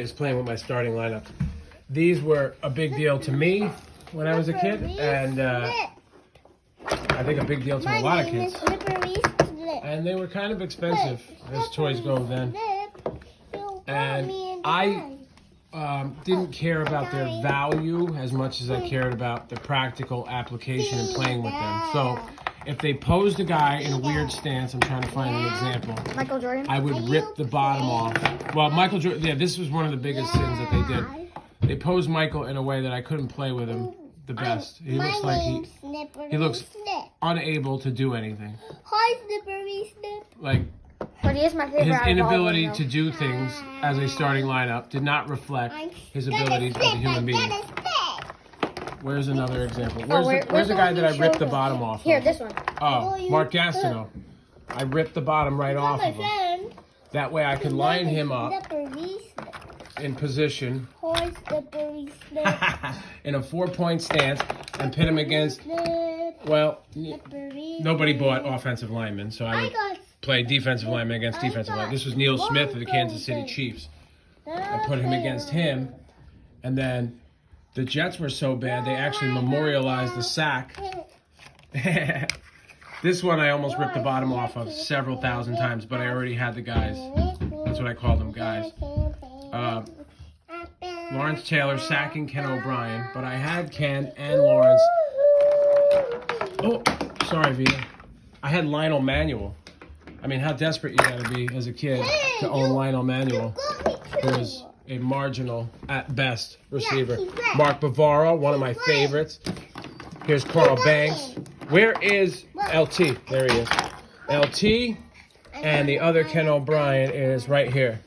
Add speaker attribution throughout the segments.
Speaker 1: Is playing with my starting lineup. These were a big deal to me when I was a kid, and I think a big deal to a lot of kids. And they were kind of expensive as toys go then. And I didn't care about their value as much as I cared about the practical application and playing with them. So if they posed a guy in a weird stance, I'm trying to find an example.
Speaker 2: Michael Jordan?
Speaker 1: I would rip the bottom off. Well, Michael Jordan, yeah, this was one of the biggest sins that they did. They posed Michael in a way that I couldn't play with him the best. He looks like he looks unable to do anything.
Speaker 3: Hi, Snippery Snip.
Speaker 1: Like,
Speaker 2: But he is my favorite.
Speaker 1: his inability to do things as a starting lineup did not reflect his abilities as a human being. Where's another example? Where's the guy that I ripped the bottom off
Speaker 2: Here,
Speaker 1: of?
Speaker 2: this one.
Speaker 1: Oh, Mark Gastineau. I ripped the bottom right off of him. That way I could line him up in position in a 4-point stance and pit him against, well, nobody bought offensive linemen, so I would play defensive lineman against defensive lineman. This was Neil Smith of the Kansas City Chiefs. I put him against him, and then the Jets were so bad, they actually memorialized the sack. This one I almost ripped the bottom off of several thousand times, but I already had the guys. That's what I call them, guys. Lawrence Taylor sacking Ken O'Brien, but I had Ken and Lawrence. Oh, sorry, Vita. I had Lionel Manuel. I mean, how desperate you gotta be as a kid to own Lionel Manuel. There's a marginal, at best, receiver. Mark Bavaro, one of my favorites. Here's Carl Banks. Where is LT? There he is. LT, and the other Ken O'Brien is right here.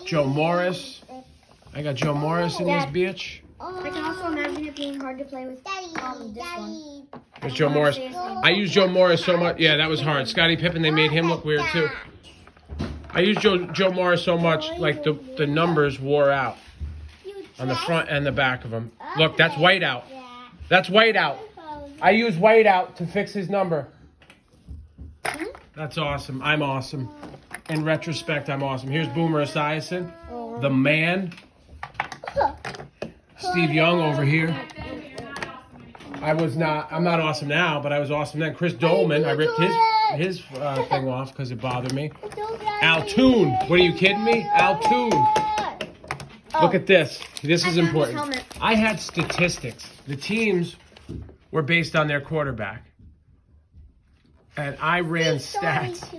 Speaker 1: Joe Morris. I got Joe Morris in this bitch.
Speaker 2: I can also imagine it being hard to play with this one.
Speaker 1: There's Joe Morris. I used Joe Morris so much. Yeah, that was hard. Scottie Pippen, they made him look weird too. I used Joe Morris so much, like the numbers wore out on the front and the back of him. Look, that's white out. That's white out. I use white out to fix his number. That's awesome. I'm awesome. In retrospect, I'm awesome. Here's Boomer Esiason, the man. Steve Young over here. I'm not awesome now, but I was awesome then. Chris Dolman, I ripped his thing off because it bothered me. Al Toon, what are you kidding me? Al Toon. Look at this. This is important. I had statistics. The teams were based on their quarterback. And I ran stats.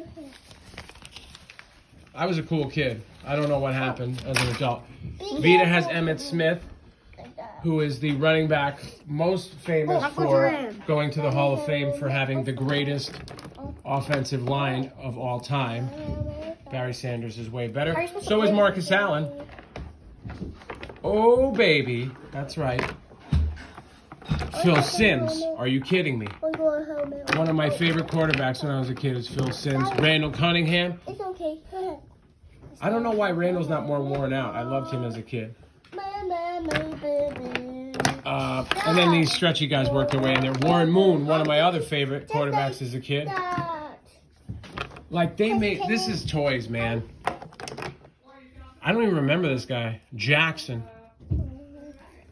Speaker 1: I was a cool kid. I don't know what happened as an adult. Vita has Emmitt Smith, who is the running back most famous for going to the Hall of Fame for having the greatest offensive line of all time. Barry Sanders is way better. So is Marcus Allen. Oh, baby. That's right. Phil Simms. Are you kidding me? One of my favorite quarterbacks when I was a kid is Phil Simms. Randall Cunningham.
Speaker 3: It's okay.
Speaker 1: I don't know why Randall's not more worn out. I loved him as a kid. And then these stretchy guys worked their way in there. Warren Moon, one of my other favorite quarterbacks as a kid. Like, they made... This is toys, man. I don't even remember this guy. Jackson.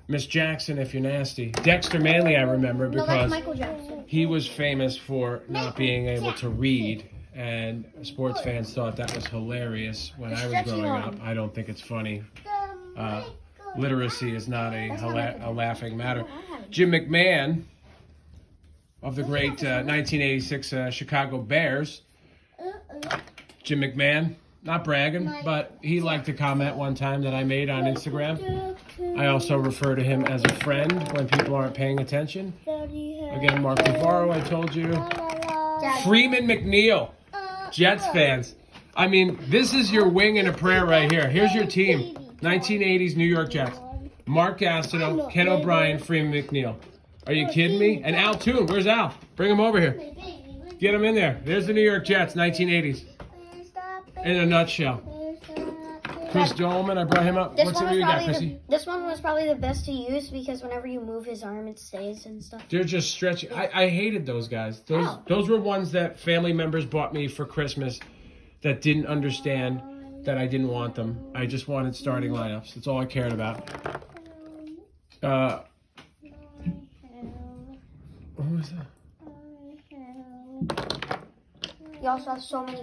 Speaker 1: Miss Jackson, if you're nasty. Dexter Manley, I remember, because he was famous for not being able to read. And sports fans thought that was hilarious when I was growing up. I don't think it's funny. Literacy is not a laughing matter. Jim McMahon of the great 1986 Chicago Bears. Jim McMahon, not bragging, but he liked a comment one time that I made on Instagram. I also refer to him as a friend when people aren't paying attention. Again, Mark Bavaro, I told you. Freeman McNeil, Jets fans. I mean, this is your wing and a prayer right here. Here's your team. 1980s New York Jets. Mark Gastineau, Ken O'Brien, Freeman McNeil. Are you kidding me? And Al Toon. Where's Al? Bring him over here. Get him in there. There's the New York Jets, 1980s. In a nutshell. Chris Dolman, I brought him up. What's it you got, Chrissy?
Speaker 2: This one was probably the best to use because whenever you move his arm, it stays and stuff.
Speaker 1: They're just stretchy. I hated those guys. Those were ones that family members bought me for Christmas that didn't understand that I didn't want them. I just wanted starting lineups. That's all I cared about. What was that?
Speaker 2: You also have so many